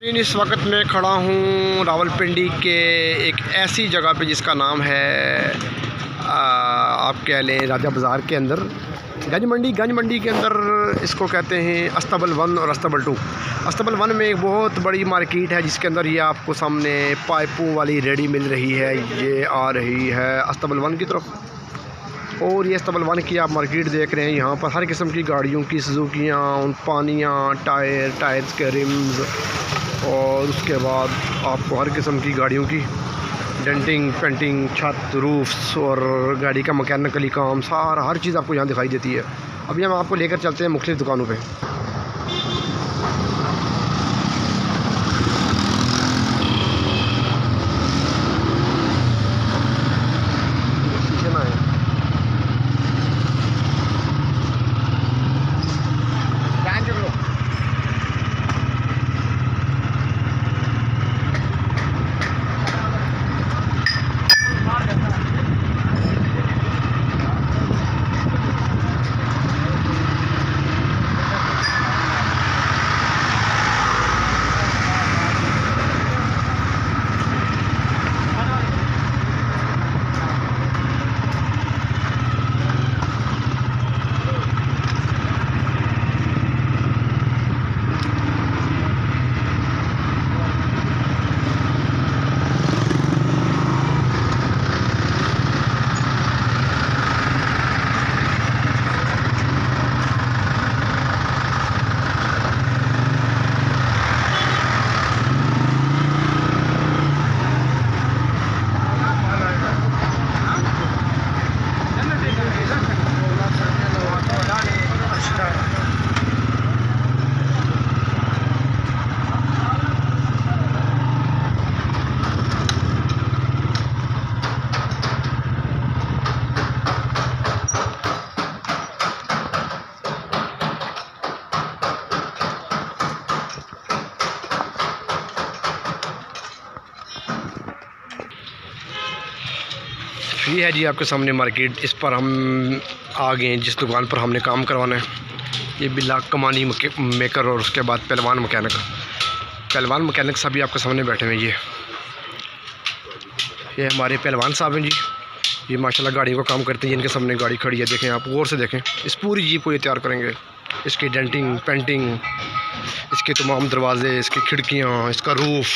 इस वक्त मैं खड़ा हूँ रावलपिंडी के एक ऐसी जगह पे जिसका नाम है आप कह लें राजा बाज़ार के अंदर गंज मंडी के अंदर इसको कहते हैं अस्तबल 1 और अस्तबल 2। अस्तबल 1 में एक बहुत बड़ी मार्केट है जिसके अंदर ये आपको सामने पाइपों वाली रेडी मिल रही है। ये आ रही है अस्तबल 1 की तरफ और ये अस्तबल 1 की आप मार्केट देख रहे हैं। यहाँ पर हर किस्म की गाड़ियों की सुजुकियाँ, पानियाँ, टायर्स के रिम्स और उसके बाद आपको हर किस्म की गाड़ियों की डेंटिंग, पेंटिंग, छत, रूफ्स और गाड़ी का मैकेनिकली काम, सारा हर चीज़ आपको यहाँ दिखाई देती है। अभी हम आपको लेकर चलते हैं मुख्तलिफ़ दुकानों पे। ये है जी आपके सामने मार्केट। इस पर हम आ गए हैं जिस दुकान पर हमने काम करवाना है। ये बिल्ला कमानी मेकर और उसके बाद पहलवान मैकेनिक सभी आपके सामने बैठे हुए हैं। ये हमारे पहलवान साहब हैं जी। ये माशाल्लाह गाड़ियों का काम करते हैं। इनके सामने गाड़ी खड़ी है, देखें आप गौर से देखें। इस पूरी जीप को ये तैयार करेंगे। इसकी डेंटिंग, पेंटिंग, इसके तमाम दरवाजे, इसकी खिड़कियाँ, इसका रूफ़,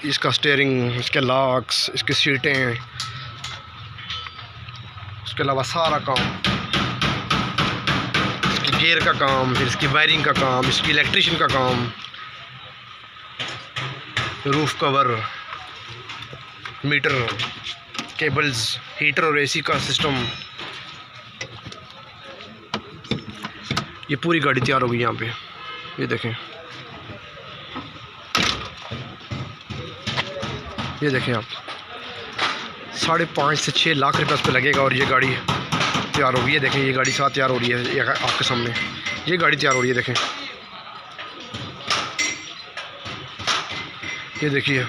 इसका स्टीयरिंग, इसके लॉक्स, इसकी सीटें, उसके अलावा सारा काम, इसकी गियर का काम, फिर इसकी वायरिंग का काम, इसकी इलेक्ट्रिशियन का काम, roof cover, meter, cables, heater और एसी का सिस्टम। ये पूरी गाड़ी तैयार होगी यहाँ पे। ये देखें, ये देखें आप, 5.5 से 6 लाख रुपये उस पर लगेगा और ये गाड़ी तैयार होगी। ये देखें, ये गाड़ी साथ तैयार हो रही है। ये आपके सामने ये गाड़ी तैयार हो रही है, देखें। ये देखिए,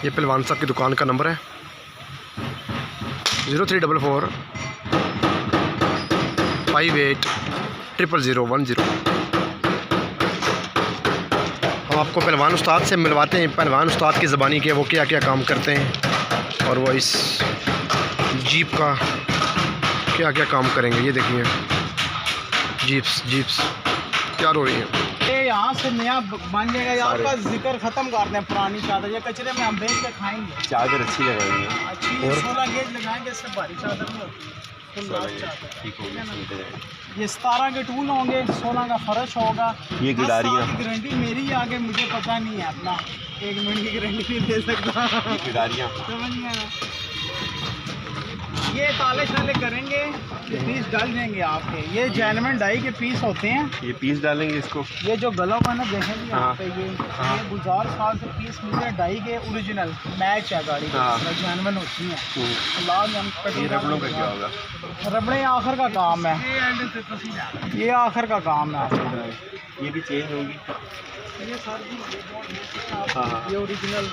ये पहलवान साहब की दुकान का नंबर है 0344 58 00010। हम आपको पहलवान उस्ताद से मिलवाते हैं। पहलवान उस्ताद की ज़बानी के वो क्या क्या काम करते हैं और वो इस जीप का क्या क्या काम करेंगे। ये देखिए, जीप्स तैयार हो रही हैं। ये यहाँ से नया बन जाएगा। ये आपका जिक्र ख़त्म कर दें। पुरानी चादर ये कचरे में हम बेच के खाएंगे। चादर अच्छी लगाएंगे, अच्छी 16 गेज लगाएंगे। इससे भारी चादर नहीं होती। ये 17 के टूल होंगे, 16 का फर्श होगा। ये गिडारियाँ की गारंटी मेरी है, आगे मुझे पता नहीं है अपना। 1 मिनट की गारंटी नहीं दे सकता। गिडारियाँ समझ नहीं आया। ये ताले शाले करेंगे, ये पीस डाल देंगे आपके। ये जेन्युइन डाई के पीस होते हैं। ये पीस डालेंगे इसको। ये जो गला का ना देखेंगे यहाँ पे, ये गुजार साल से पीस मिलते हैं डाई के, ओरिजिनल मैच है गाड़ी की, जेन्युइन होती हैं। लाल हम रबड़ों का क्या होगा? रबड़े आखिर का काम है, ये आखिर का काम है। ये भी चेंज होगी। ये सर जी ये ओरिजिनल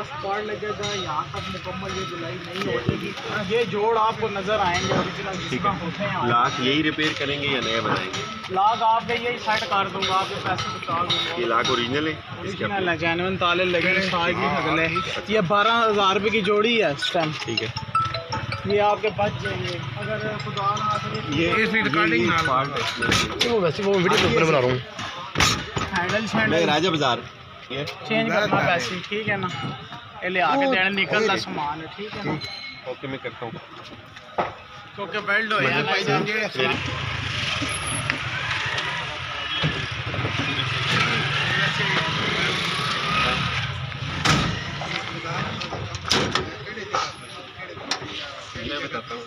स्पॉट लगेगा यहाँ तक मुकम्मल ये धुलाई नहीं होगी। ये जोड़ आपको नजर आएंगे ओरिजिनल जिसका होते हैं। लाख यही रिपेयर करेंगे या नया बनाएंगे? लाख आपके यही सेट कर दूंगा, आपके पैसे बचा दूंगा। ये लाख ओरिजिनल है? ओरिजिनल है, जेन्युइन ताले लगे साइज अगले। ये 12,000 रुपये की जोड़ी है इस टाइम। ठीक है, ये आपके बच जाएंगे अगर खुदा ना करे। ये रिकॉर्डिंग पार्ट है वो वैसे वो वीडियो के ऊपर बना रहा हूँ। हैंडल राजा बाजार ये चेंज करना पैसे, ठीक है ना? ये ले आके देने निकलता सामान है, ठीक है ना? ओके मैं करता हूँ क्योंकि बेल्ट हो यार भाई जाएंगे। मैं बताता हूँ